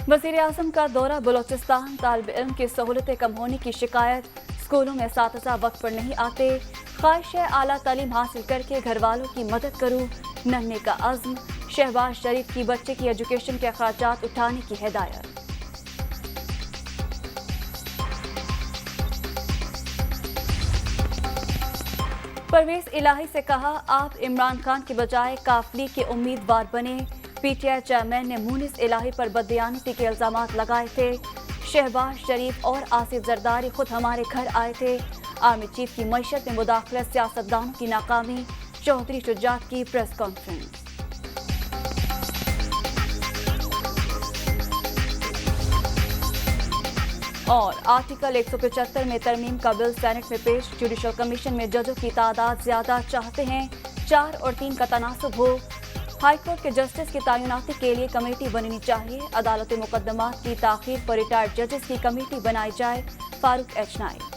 वज़ीर आज़म का दौरा बलोचिस्तान, तालिब इल्म की सहूलतें कम होने की शिकायत, स्कूलों में असातिज़ा वक्त पर नहीं आते, ख्वाहिश है आला तालीम हासिल करके घर वालों की मदद करूँ, नन्हे का अज़्म, शहबाज शरीफ की बच्चे की एजुकेशन के अखराजात उठाने की हिदायत। परवेज इलाही से कहा, आप इमरान खान के बजाय काफली के उम्मीदवार बने। पीटीआई चेयरमैन ने मुनिस इलाही पर बददियानती के इल्जामात लगाए थे। शहबाज शरीफ और आसिफ जरदारी खुद हमारे घर आए थे। आर्मी चीफ की मईशत में मुदाखलत, सियासतदानों की नाकामी, चौधरी शुजात की प्रेस कॉन्फ्रेंस। और आर्टिकल 175 में तरमीम का बिल सेनेट में पेश, जुडिशल कमीशन में जजों की तादाद ज्यादा चाहते हैं, 4 और 3 का तनासुब हो। हाईकोर्ट के जस्टिस की तैनाती के लिए कमेटी बननी चाहिए। अदालत मुकदमात की ताखीर पर रिटायर्ड जजेस की कमेटी बनाई जाए। फारूक एच नाइक।